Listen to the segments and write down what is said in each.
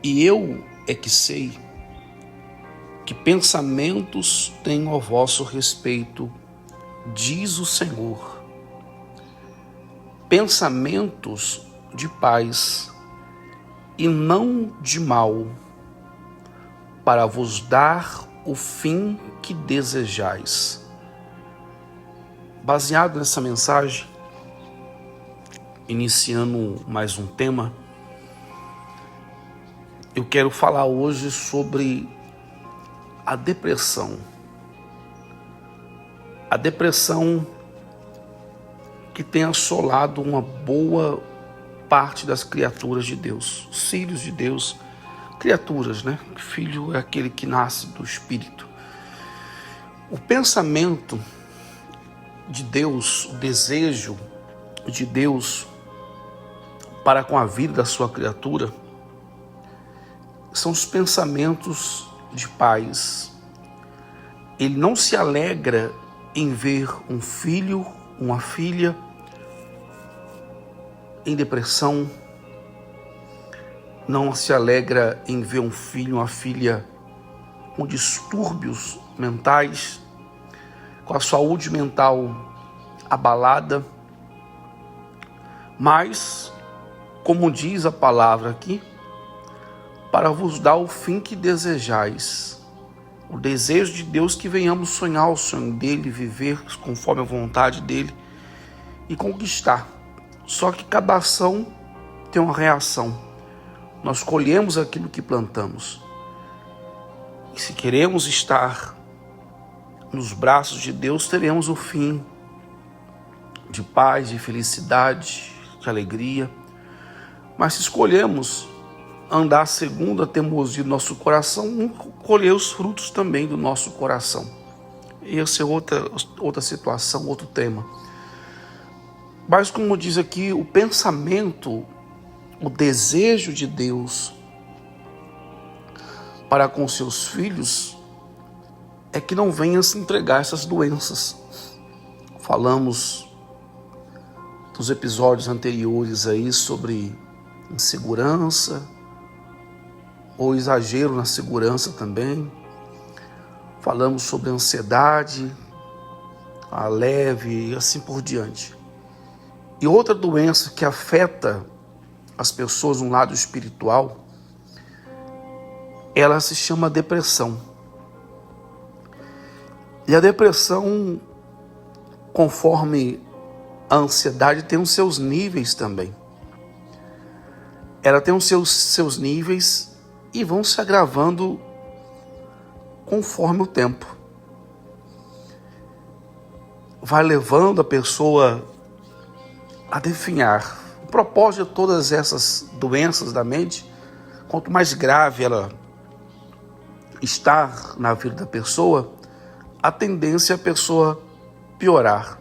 E eu é que sei que pensamentos tenho a vosso respeito, diz o Senhor, pensamentos de paz e não de mal, para vos dar o fim que desejais. Baseado nessa mensagem, iniciando mais um tema, eu quero falar hoje sobre a depressão. A depressão que tem assolado uma boa parte das criaturas de Deus, os filhos de Deus, criaturas, né? Filho é aquele que nasce do Espírito. O pensamento de Deus, o desejo de Deus para com a vida da sua criatura são os pensamentos de paz. Ele não se alegra em ver um filho, uma filha em depressão, não se alegra em ver um filho, uma filha com distúrbios mentais, com a saúde mental abalada, mas, como diz a palavra aqui, para vos dar o fim que desejais. O desejo de Deus que venhamos sonhar o sonho dele, viver conforme a vontade dele e conquistar. Só que cada ação tem uma reação. Nós colhemos aquilo que plantamos. E se queremos estar nos braços de Deus, teremos o fim de paz, de felicidade, de alegria. Mas se escolhemos andar segundo a teimosia do nosso coração, vamos colher os frutos também do nosso coração. Essa é outra situação, outro tema. Mas como diz aqui, o pensamento, o desejo de Deus para com seus filhos é que não venha se entregar a essas doenças. Falamos dos episódios anteriores aí sobre insegurança, ou exagero na segurança também. Falamos sobre ansiedade, a leve e assim por diante. E outra doença que afeta as pessoas no lado espiritual, ela se chama depressão. E a depressão, conforme a ansiedade, tem os seus níveis também. Ela tem os seus níveis e vão se agravando conforme o tempo. Vai levando a pessoa a definhar. O propósito de todas essas doenças da mente, quanto mais grave ela está na vida da pessoa, a tendência é a pessoa piorar.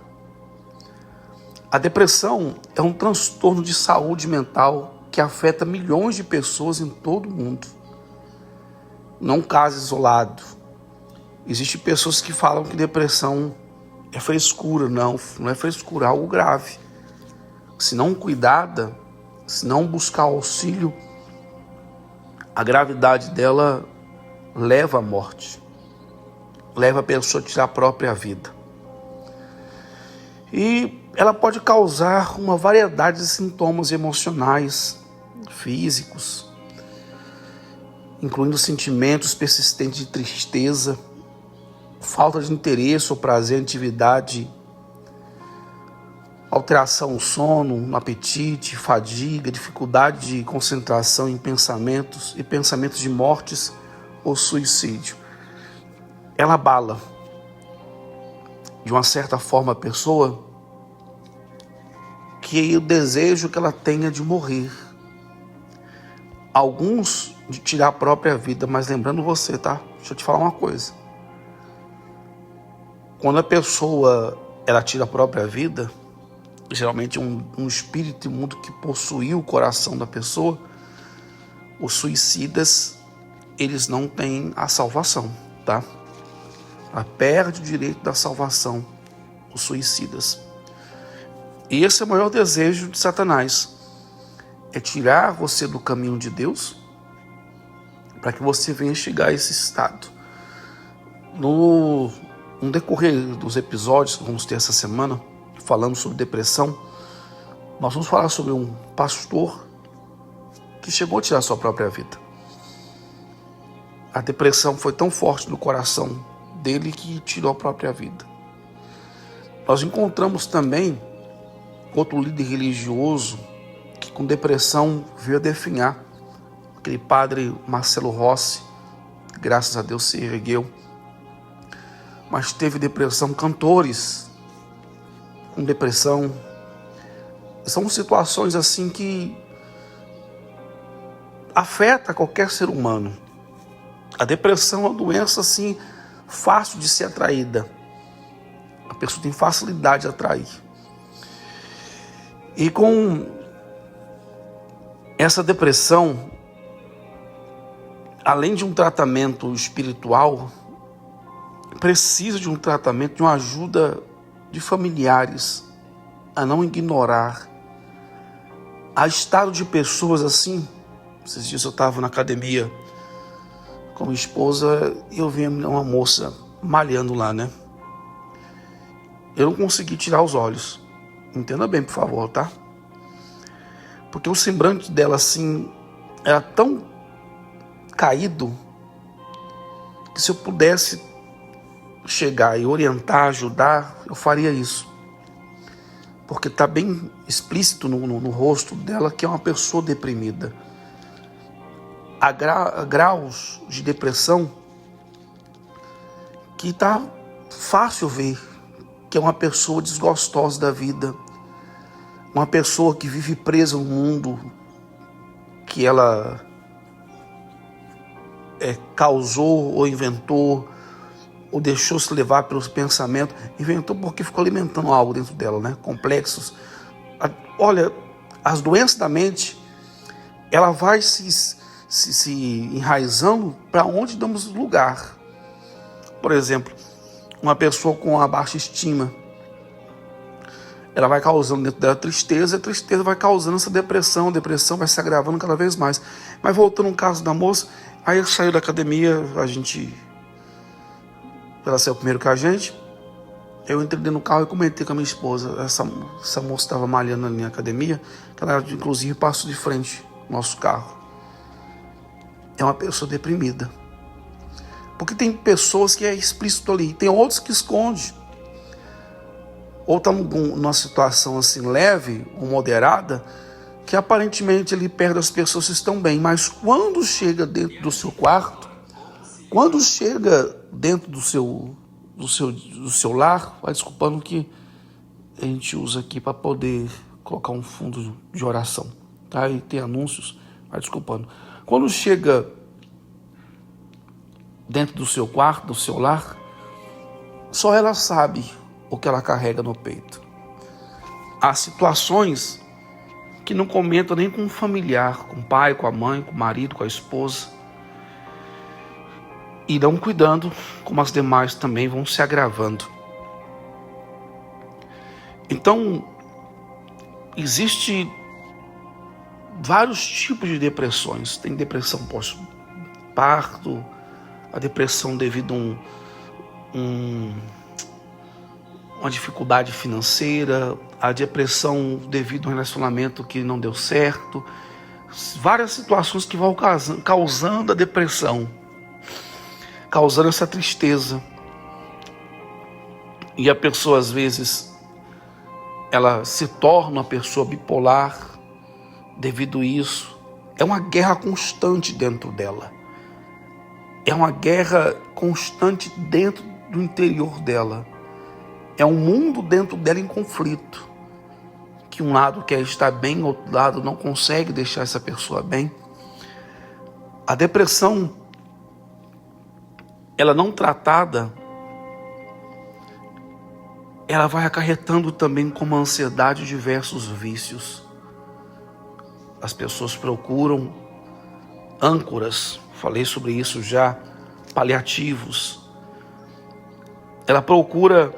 A depressão é um transtorno de saúde mental que afeta milhões de pessoas em todo o mundo. Não um caso isolado. Existem pessoas que falam que depressão é frescura. Não é frescura, é algo grave. Se não cuidada, se não buscar auxílio, a gravidade dela leva à morte. Leva a pessoa a tirar a própria vida. E ela pode causar uma variedade de sintomas emocionais, físicos, incluindo sentimentos persistentes de tristeza, falta de interesse ou prazer em atividade, alteração no sono, no apetite, fadiga, dificuldade de concentração em pensamentos e pensamentos de mortes ou suicídio. Ela abala, de uma certa forma, a pessoa, que o desejo que ela tenha de morrer. Alguns de tirar a própria vida, mas lembrando você, tá? Deixa eu te falar uma coisa. Quando a pessoa ela tira a própria vida, geralmente um espírito imundo que possuiu o coração da pessoa, os suicidas, eles não têm a salvação, tá? Ela perde o direito da salvação, os suicidas. E esse é o maior desejo de Satanás, é tirar você do caminho de Deus para que você venha chegar a esse estado. No decorrer dos episódios que vamos ter essa semana, falando sobre depressão, nós vamos falar sobre um pastor que chegou a tirar sua própria vida. A depressão foi tão forte no coração dele que tirou a própria vida. Nós encontramos também outro líder religioso que com depressão veio a definhar. Aquele padre Marcelo Rossi, graças a Deus se ergueu, mas teve depressão. Cantores com depressão. São situações assim que afeta qualquer ser humano. A depressão é uma doença assim fácil de ser atraída. A pessoa tem facilidade de atrair. E com essa depressão, além de um tratamento espiritual, precisa de um tratamento, de uma ajuda de familiares a não ignorar. Há estado de pessoas assim. Esses dias eu estava na academia com minha esposa e eu vi uma moça malhando lá, né? Eu não consegui tirar os olhos. Entenda bem, por favor, tá? Porque o semblante dela assim era tão caído que se eu pudesse chegar e orientar, ajudar, eu faria isso. Porque está bem explícito no rosto dela que é uma pessoa deprimida. Há graus de depressão que está fácil ver que é uma pessoa desgostosa da vida, uma pessoa que vive presa no mundo que ela causou ou inventou, ou deixou-se levar pelos pensamentos. Inventou porque ficou alimentando algo dentro dela, né? Complexos. Olha, as doenças da mente, ela vai se enraizando para onde damos lugar. Por exemplo, uma pessoa com uma baixa estima, ela vai causando dentro dela tristeza, e a tristeza vai causando essa depressão, a depressão vai se agravando cada vez mais. Mas voltando no caso da moça, aí saiu da academia, ela saiu primeiro que a gente, eu entrei dentro do carro e comentei com a minha esposa, essa moça estava malhando ali na academia, que ela inclusive passou de frente no nosso carro. É uma pessoa deprimida. Porque tem pessoas que é explícito ali, tem outros que esconde. Ou está numa situação assim leve ou moderada, que aparentemente ali perto das pessoas estão bem, mas quando chega dentro do seu quarto, quando chega dentro do seu lar, vai desculpando que a gente usa aqui para poder colocar um fundo de oração, tá? E tem anúncios, vai desculpando. Quando chega dentro do seu quarto, do seu lar, só ela sabe o que ela carrega no peito. Há situações que não comenta nem com um familiar, com o pai, com a mãe, com o marido, com a esposa. Irão cuidando, como as demais também vão se agravando. Então, existe vários tipos de depressões. Tem depressão pós-parto, a depressão devido a uma dificuldade financeira, a depressão devido a um relacionamento que não deu certo, várias situações que vão causando a depressão, causando essa tristeza. E a pessoa às vezes ela se torna uma pessoa bipolar devido a isso. É uma guerra constante dentro dela. É uma guerra constante dentro do interior dela. É um mundo dentro dela em conflito. Que um lado quer estar bem, o outro lado não consegue deixar essa pessoa bem. A depressão, ela não tratada, ela vai acarretando também como a ansiedade diversos vícios. As pessoas procuram âncoras, falei sobre isso já, paliativos. Ela procura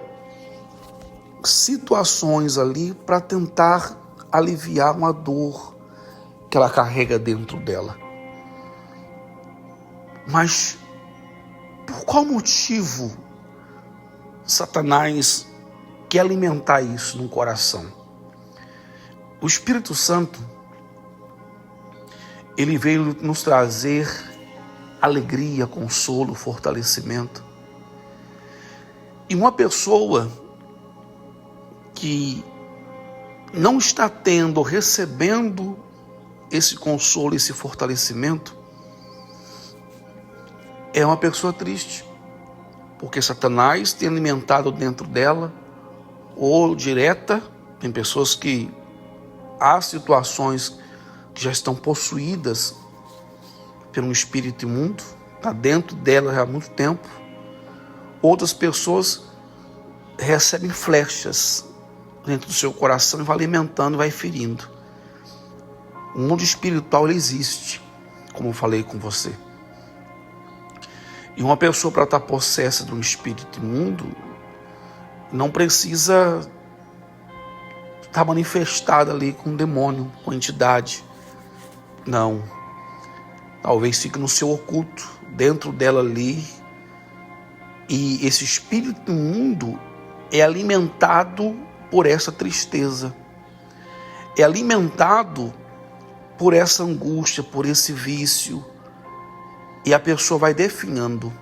situações ali para tentar aliviar uma dor que ela carrega dentro dela. Mas por qual motivo Satanás quer alimentar isso no coração? O Espírito Santo, ele veio nos trazer alegria, consolo, fortalecimento. E uma pessoa que não está tendo, recebendo esse consolo, esse fortalecimento, é uma pessoa triste, porque Satanás tem alimentado dentro dela, ou direta, tem pessoas que há situações que já estão possuídas pelo espírito imundo, está dentro dela já há muito tempo. Outras pessoas recebem flechas dentro do seu coração e vai alimentando, vai ferindo. O mundo espiritual ele existe, como eu falei com você. E uma pessoa, para estar possessa de um espírito imundo, não precisa estar manifestada ali com um demônio, com entidade. Não. Talvez fique no seu oculto, dentro dela ali. E esse espírito imundo é alimentado por essa tristeza. É alimentado por essa angústia, por esse vício. E a pessoa vai definhando.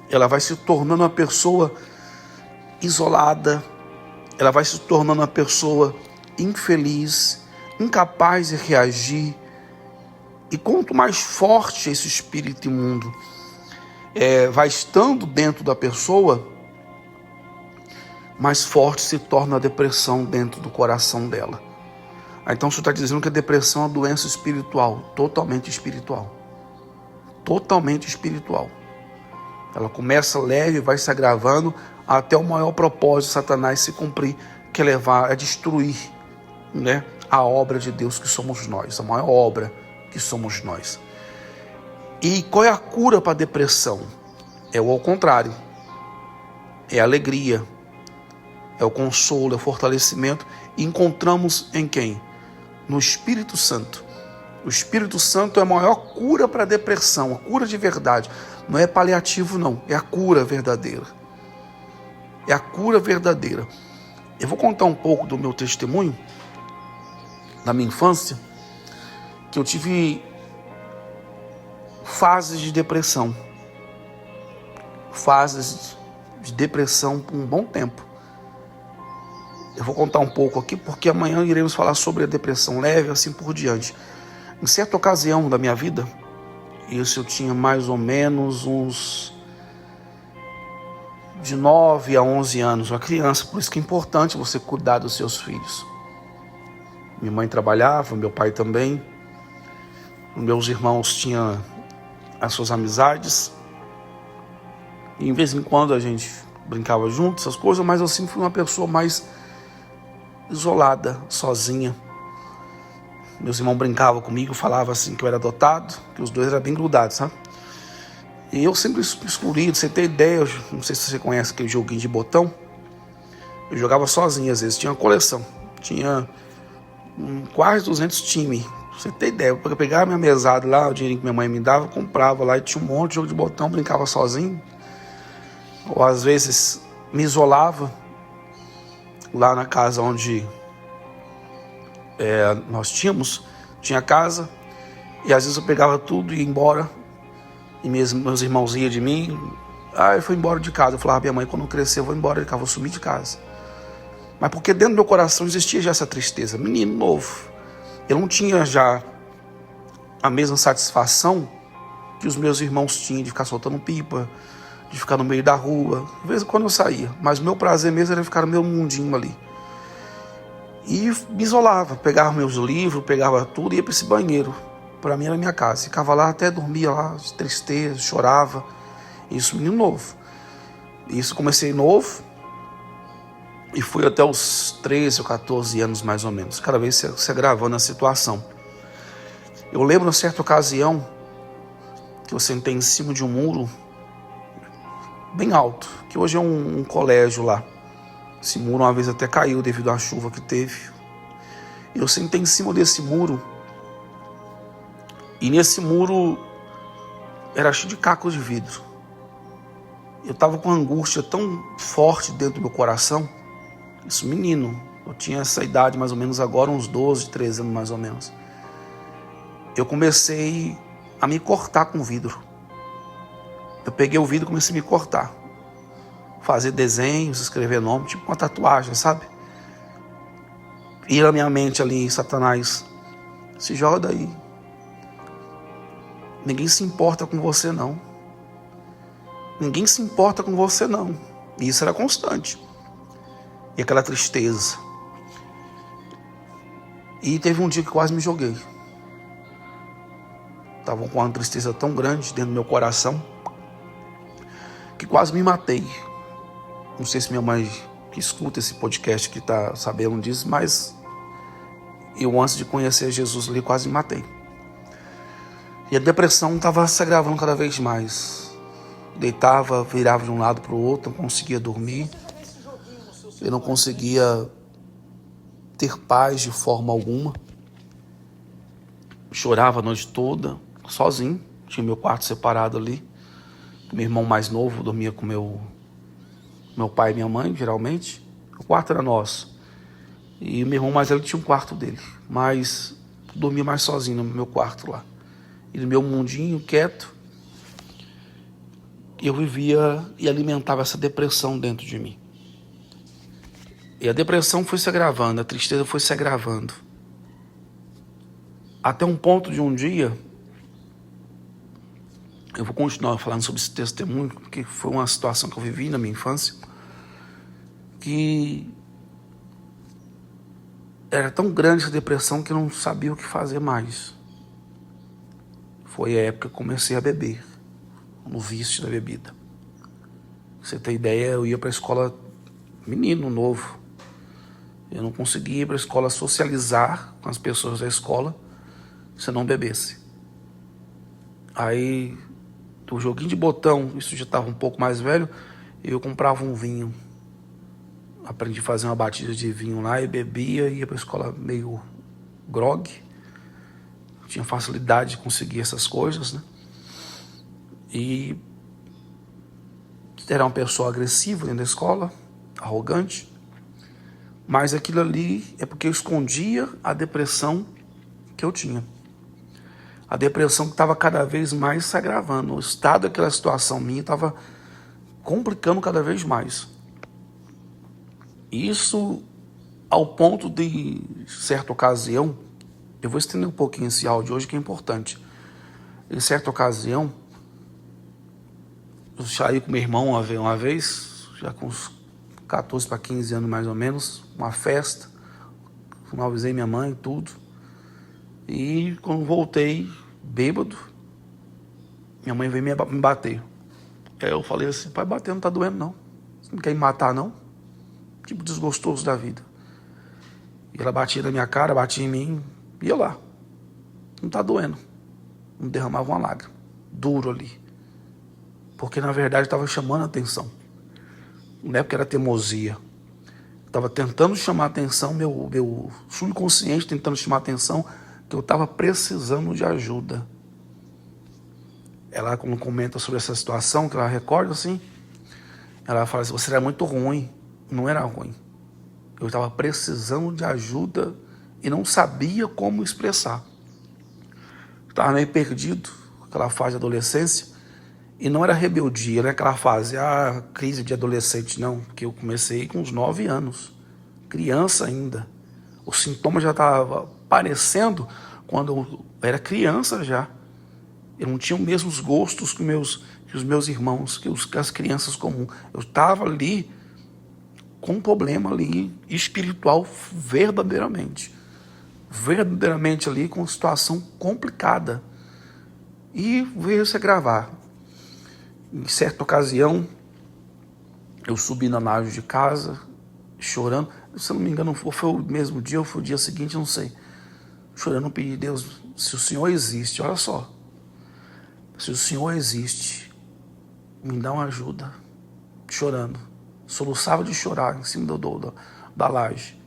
Ela vai se tornando uma pessoa isolada. Ela vai se tornando uma pessoa infeliz, incapaz de reagir. E quanto mais forte esse espírito imundo vai estando dentro da pessoa, mais forte se torna a depressão dentro do coração dela. Então você está dizendo que a depressão é uma doença espiritual, totalmente espiritual. Totalmente espiritual. Ela começa leve e vai se agravando até o maior propósito de Satanás se cumprir, que é levar a destruir, a obra de Deus que somos nós, a maior obra que somos nós. E qual é a cura para a depressão? É o ao contrário. É a alegria, é o consolo, é o fortalecimento. E encontramos em quem? No Espírito Santo. O Espírito Santo é a maior cura para a depressão, a cura de verdade. Não é paliativo, não. É a cura verdadeira. É a cura verdadeira. Eu vou contar um pouco do meu testemunho, da minha infância, que eu tive fases de depressão. Fases de depressão por um bom tempo. Eu vou contar um pouco aqui, porque amanhã iremos falar sobre a depressão leve, assim por diante. Em certa ocasião da minha vida, isso eu tinha mais ou menos uns de 9 a 11 anos, uma criança, por isso que é importante você cuidar dos seus filhos. Minha mãe trabalhava, meu pai também, meus irmãos tinham as suas amizades, e em vez em quando a gente brincava junto, essas coisas, mas eu sempre fui uma pessoa mais isolada, sozinha. Meus irmãos brincavam comigo, falavam assim que eu era adotado, que os dois eram bem grudados, sabe? E eu sempre excluído, você tem ideia, eu não sei se você conhece aquele joguinho de botão, eu jogava sozinho às vezes, tinha uma coleção, tinha quase 200 times, você tem ideia, eu pegava minha mesada lá, o dinheirinho que minha mãe me dava, eu comprava lá e tinha um monte de jogo de botão, brincava sozinho, ou às vezes me isolava lá na casa onde nós tinha casa, e às vezes eu pegava tudo e ia embora, e meus irmãos riam de mim, eu fui embora de casa, eu falava, minha mãe, quando eu crescer eu vou embora de casa, vou sumir de casa. Mas porque dentro do meu coração existia já essa tristeza, menino novo, eu não tinha já a mesma satisfação que os meus irmãos tinham de ficar soltando pipa, de ficar no meio da rua, de vez em quando eu saía, mas o meu prazer mesmo era ficar no meu mundinho ali. E me isolava, pegava meus livros, pegava tudo e ia para esse banheiro. Para mim era minha casa. Ficava lá, até dormia lá, de tristeza, chorava. Isso, menino novo. Isso comecei novo e fui até os 13 ou 14 anos mais ou menos. Cada vez se agravando a situação. Eu lembro, em certa ocasião, que eu sentei em cima de um muro bem alto, que hoje é um colégio lá. Esse muro uma vez até caiu devido à chuva que teve. Eu sentei em cima desse muro. E nesse muro era cheio de cacos de vidro. Eu estava com uma angústia tão forte dentro do meu coração. Isso, menino, eu tinha essa idade mais ou menos agora, uns 12, 13 anos mais ou menos. Eu comecei a me cortar com vidro. Eu peguei o vidro e comecei a me cortar. Fazer desenhos, escrever nome, tipo uma tatuagem, sabe? E na minha mente ali, Satanás, se joga daí. Ninguém se importa com você, não. Ninguém se importa com você, não. E isso era constante. E aquela tristeza. E teve um dia que quase me joguei. Estava com uma tristeza tão grande dentro do meu coração que quase me matei. Não sei se minha mãe que escuta esse podcast que está sabendo disso, mas eu antes de conhecer Jesus ali quase me matei. E a depressão estava se agravando cada vez mais. Deitava, virava de um lado para o outro, não conseguia dormir. Eu não conseguia ter paz de forma alguma. Chorava a noite toda, sozinho. Tinha meu quarto separado ali. Meu irmão mais novo dormia com meu pai e minha mãe, geralmente. O quarto era nosso. E meu irmão mais velho tinha um quarto dele. Mas dormia mais sozinho no meu quarto lá. E no meu mundinho, quieto, eu vivia e alimentava essa depressão dentro de mim. E a depressão foi se agravando, a tristeza foi se agravando. Até um ponto de um dia, eu vou continuar falando sobre esse testemunho, porque foi uma situação que eu vivi na minha infância, que era tão grande essa depressão que eu não sabia o que fazer mais. Foi a época que eu comecei a beber, no vício da bebida. Pra você ter ideia, eu ia para a escola menino novo. Eu não conseguia ir para a escola socializar com as pessoas da escola se eu não bebesse. Aí, do joguinho de botão, isso já estava um pouco mais velho, eu comprava um vinho. Aprendi a fazer uma batida de vinho lá e bebia, ia para a escola meio grog. Tinha facilidade de conseguir essas coisas, né? E era uma pessoa agressiva dentro da escola, arrogante. Mas aquilo ali é porque eu escondia a depressão que eu tinha. A depressão que estava cada vez mais se agravando. O estado daquela situação minha estava complicando cada vez mais. Isso ao ponto de, certa ocasião, eu vou estender um pouquinho esse áudio hoje que é importante. Em certa ocasião, eu saí com meu irmão uma vez, já com uns 14 para 15 anos mais ou menos, uma festa. Não avisei minha mãe e tudo. E quando voltei, bêbado, minha mãe veio me bater. Aí eu falei assim, pai, bater não tá doendo não. Você não quer me matar não? Tipo desgostoso da vida. E ela batia na minha cara, batia em mim, e eu lá. Não tá doendo. Não derramava uma lágrima. Duro ali. Porque na verdade estava chamando a atenção. Não é porque era teimosia. Estava tentando chamar a atenção, meu subconsciente tentando chamar a atenção, que eu estava precisando de ajuda. Ela, quando comenta sobre essa situação, que ela recorda assim, ela fala assim, você era muito ruim. Não era ruim. Eu estava precisando de ajuda e não sabia como expressar. Estava meio perdido, aquela fase de adolescência, e não era rebeldia, não é aquela fase, crise de adolescente, não, porque eu comecei com uns 9 anos, criança ainda. O sintoma já estava aparecendo quando eu era criança já. Eu não tinha os mesmos gostos que os meus irmãos, que as crianças comuns. Eu estava ali com um problema ali espiritual verdadeiramente ali com uma situação complicada. E veio se agravar. Em certa ocasião, eu subi na nave de casa, chorando. Se eu não me engano, foi o mesmo dia ou foi o dia seguinte, não sei. Chorando, pedi a Deus, se o Senhor existe, olha só. Se o Senhor existe, me dá uma ajuda. Chorando. Soluçava de chorar em cima da laje.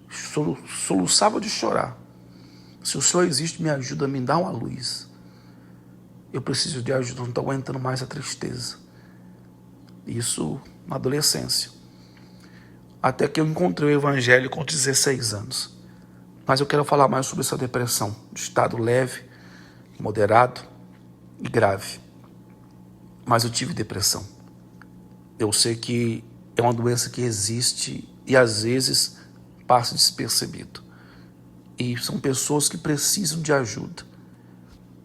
Soluçava de chorar. Se o Senhor existe, me ajuda, me dá uma luz. eu preciso de ajuda, não estou aguentando mais a tristeza. Isso na adolescência. Até que eu encontrei o evangelho com 16 anos. Mas eu quero falar mais sobre essa depressão, de estado leve, moderado e grave. Mas eu tive depressão. Eu sei que é uma doença que existe e às vezes passa despercebido. E são pessoas que precisam de ajuda.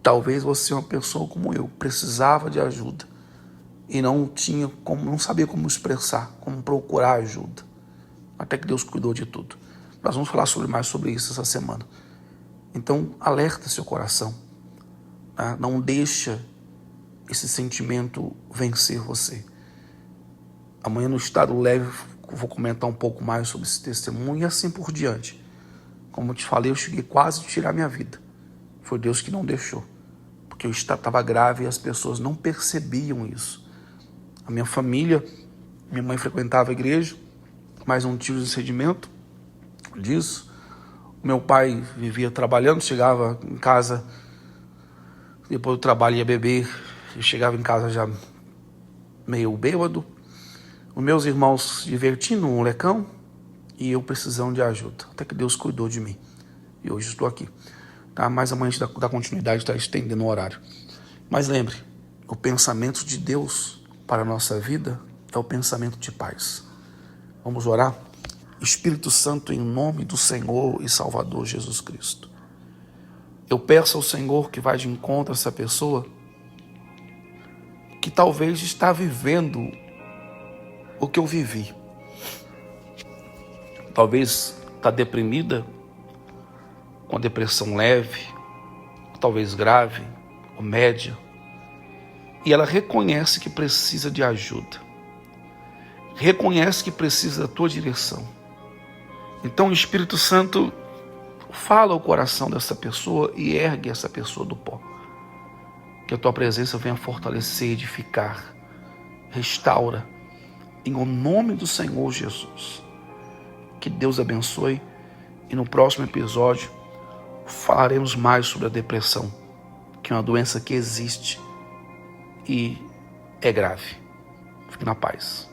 Talvez você é uma pessoa como eu, precisava de ajuda e não sabia como expressar, como procurar ajuda. Até que Deus cuidou de tudo. Nós vamos falar mais sobre isso essa semana. Então, alerta seu coração. Tá? Não deixa esse sentimento vencer você. Amanhã no estado leve eu vou comentar um pouco mais sobre esse testemunho e assim por diante. Como eu te falei, eu cheguei quase a tirar minha vida. Foi Deus que não deixou. Porque eu estava grave e as pessoas não percebiam isso. A minha família, minha mãe frequentava a igreja, mas não tive discernimento disso. Meu pai vivia trabalhando, chegava em casa, depois do trabalho ia beber, eu chegava em casa já meio bêbado. Os meus irmãos se divertindo, um molecão, e eu precisando de ajuda. Até que Deus cuidou de mim. E hoje estou aqui. Tá? Mas amanhã a gente dá continuidade, está estendendo o horário. Mas lembre, o pensamento de Deus para a nossa vida é o pensamento de paz. Vamos orar? Espírito Santo, em nome do Senhor e Salvador Jesus Cristo. Eu peço ao Senhor que vá de encontro a essa pessoa que talvez está vivendo o que eu vivi. Talvez está deprimida, com depressão leve, talvez grave ou média, e ela reconhece que precisa de ajuda, reconhece que precisa da tua direção. Então o Espírito Santo fala ao coração dessa pessoa e ergue essa pessoa do pó. Que a tua presença venha fortalecer, edificar, restaura, em nome do Senhor Jesus. Que Deus abençoe e no próximo episódio falaremos mais sobre a depressão, que é uma doença que existe e é grave. Fique na paz.